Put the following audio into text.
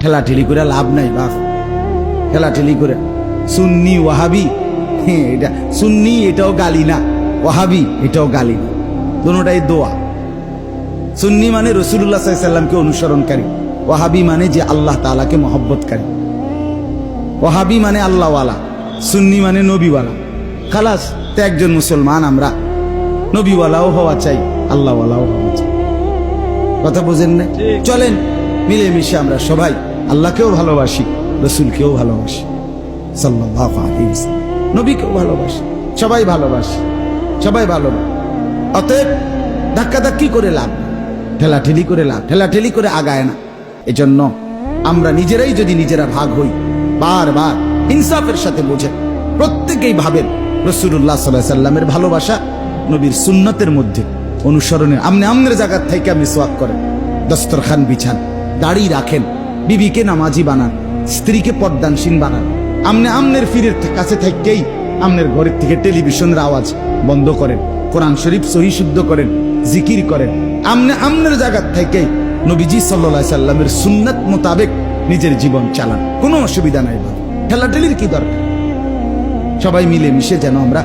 ঠেলাঠেলি করে লাভ নাই বাপ, ঠেলাঠেলি করে। সুন্নি ওয়াহাবি, এটা সুন্নি এটাও গালি না, ওয়াহাবি এটাও গালি না, দুটোটাই দোয়া। সুন্নি মানে রাসূলুল্লাহ সাল্লাল্লাহু আলাইহি সাল্লামকে অনুসরণকারী, ওয়াহাবি মানে যে আল্লাহ তাআলাকে মহব্বতকারী। ওয়াহাবি মানে আল্লাহওয়ালা, সুন্নি মানে নবীওয়ালা। খালাস, তো একজন মুসলমান আমরা নবীওয়ালাও হওয়া চাই, আল্লাহওয়ালাও হওয়া চাই। কথা বুঝেন না? চলেন মিলেমিশে আমরা সবাই আল্লাহকেও ভালোবাসি, রসুলকেও ভালোবাসি, সাল্লাল্লাহু আলাইহি ওয়াসাল্লাম, নবীকেও ভালোবাসি, সবাই ভালোবাসি, সবাই ভালোবাসি। অতএব ধাক্কাধাক্কি করে লাভ, ঠেলাঠেলি করে লাভ, ঠেলাঠেলি করে আগায় না। এজন্য আমরা নিজেরাই যদি নিজেরা ভাগ হই, বারবার ইনসাফের সাথে বোঝেন, প্রত্যেকেই ভাবেন রাসূলুল্লাহ সাল্লাল্লাহু আলাইহি সাল্লামের ভালোবাসা নবীর সুন্নতের মধ্যে অনুসরণের। আমনে আমনের জায়গার থেকে মিসওয়াক করেন, দস্তরখান বিছান, দাড়ি রাখেন, বিবিকে নামাজি বানান, স্ত্রীকে পর্দানসীন বানান। আমনে আমনের ফিরের কাছে থেকেই আমনের ঘরের থেকে টেলিভিশনের আওয়াজ বন্ধ করেন, কোরআন শরীফ সহি শুদ্ধ করেন, জিকির করেন। আমনে আমনের জায়গার থেকেই নবীজি সাল্লাল্লাহু আলাইহি সাল্লামের সুন্নাত মোতাবেক নিজের জীবন চালান, কোনো অসুবিধা নাই। ঠেলাঠেলির কি দরকার? সবাই মিলে মিশে যেন আমরা